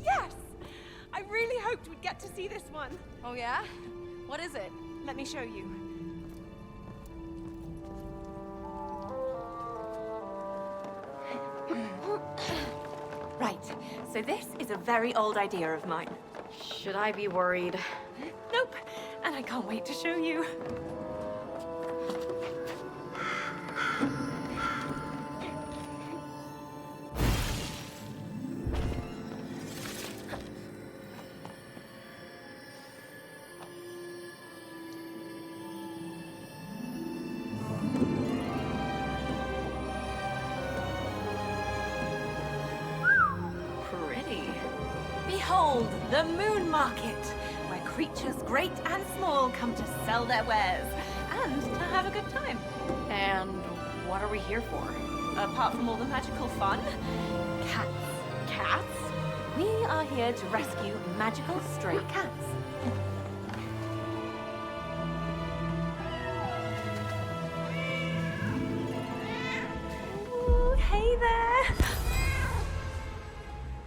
Yes! I really hoped we'd get to see this one. Oh yeah? What is it? Let me show you. Right, so this is a very old idea of mine. Should I be worried? Nope, and I can't wait to show you. Pretty. Behold, the Moon Market, where creatures great and small come to sell their wares and to have a good time. And what are we here for? Apart from all the magical fun, cats. Cats? We are here to rescue magical stray cats. Ooh, hey there.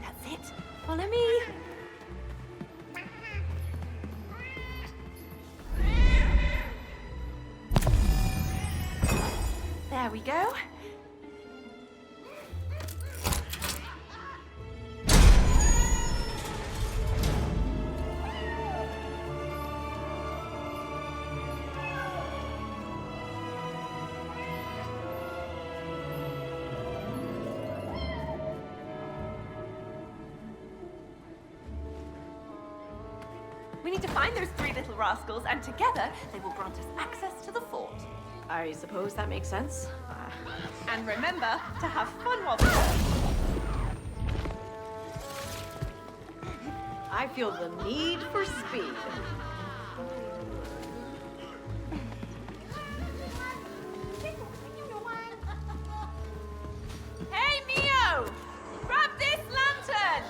That's it. Follow me. There we go. We need to find those three little rascals, and together they will grant us access to the fort. I suppose that makes sense. And remember to have fun while we're there. I feel the need for speed. Hey, Mio! Grab this lantern!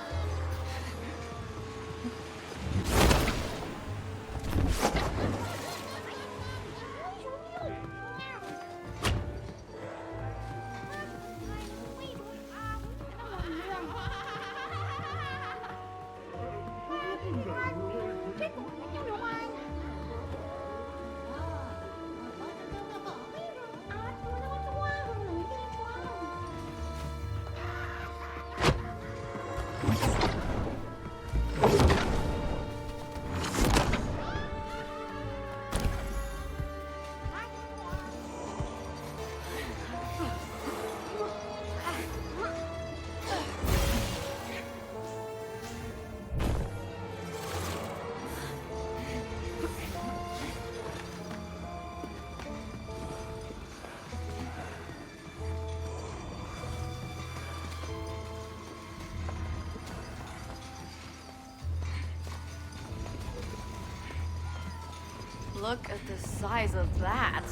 Look at the size of that.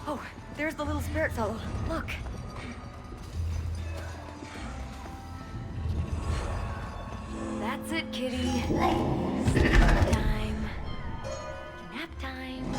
Oh, there's the little spirit fellow. Look. That's it, kitty. Nap time. Nap time.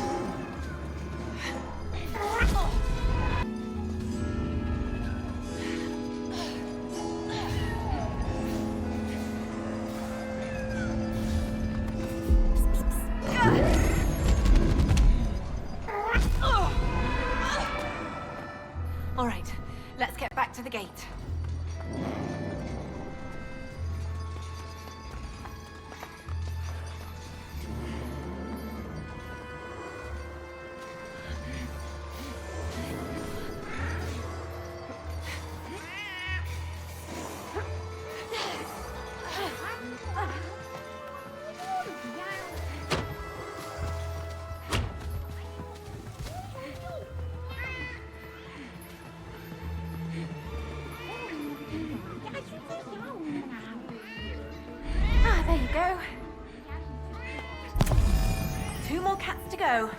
All right, let's get back to the gate. Ah, there you go. 2 more cats to go.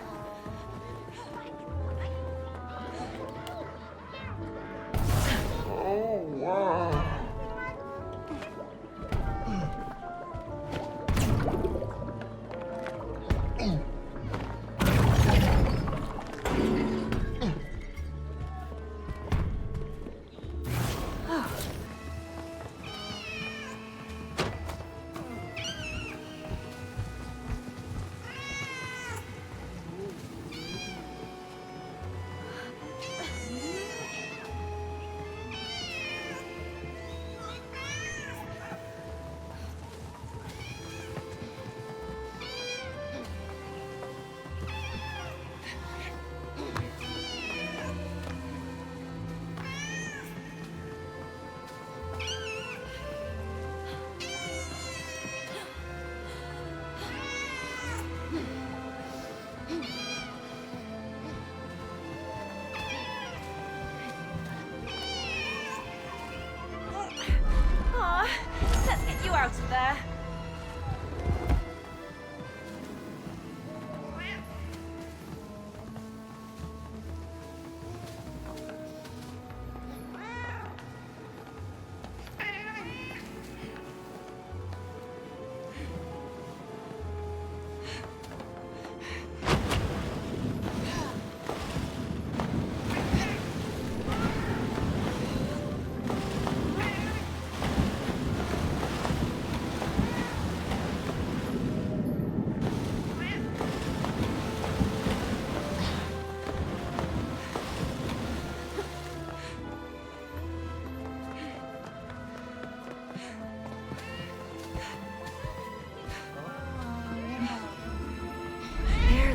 out of there.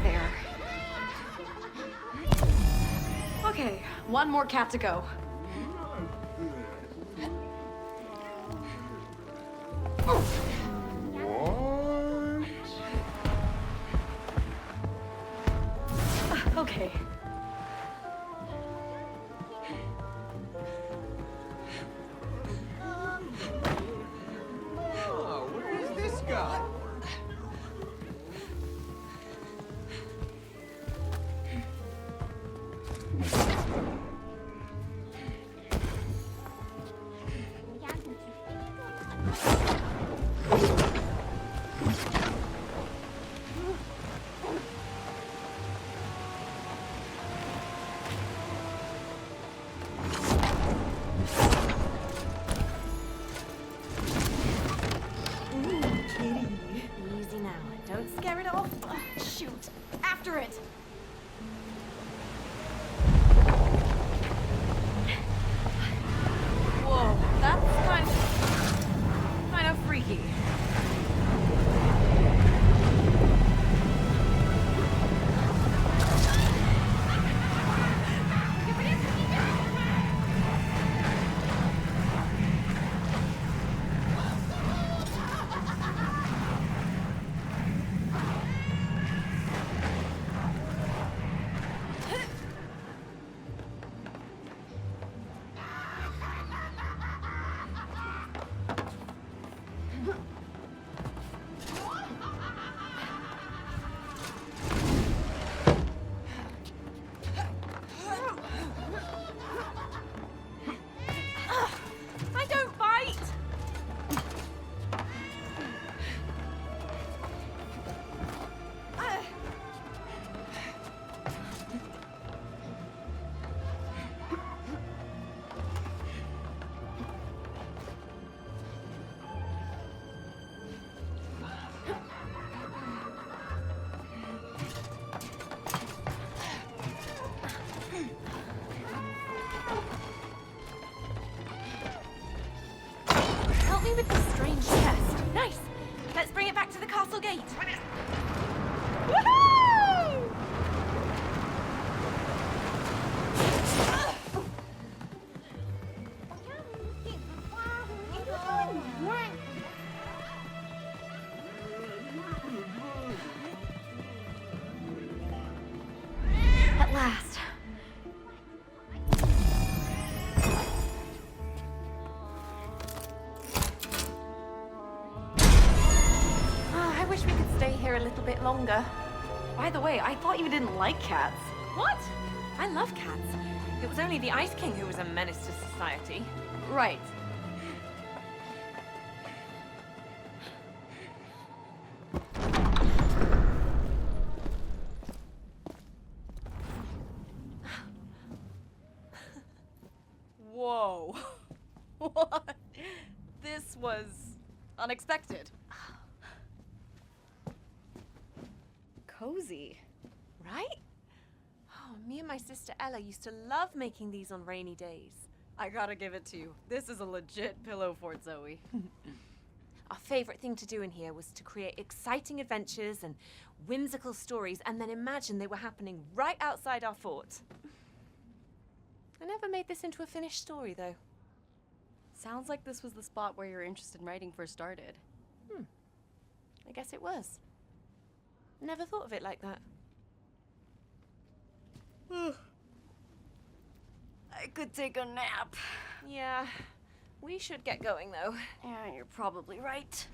There. Okay, one more cat to go. Okay. Oh, where is this guy? Easy now. Don't scare it off. Shoot! After it! Whoa, that's kind of freaky. I don't bite! Help me with this strange chest. Nice. Let's bring it back to the castle gate. Woohoo! At last. I wish we could stay here a little bit longer. By the way, I thought you didn't like cats. What? I love cats. It was only the Ice King who was a menace to society. Right. Whoa. What? This was unexpected. Cozy. Right? Oh, me and my sister Ella used to love making these on rainy days. I gotta give it to you. This is a legit pillow fort, Zoe. Our favorite thing to do in here was to create exciting adventures and whimsical stories and then imagine they were happening right outside our fort. I never made this into a finished story, though. Sounds like this was the spot where your interest in writing first started. I guess it was. Never thought of it like that. I could take a nap. Yeah, We should get going, though. Yeah, you're probably right.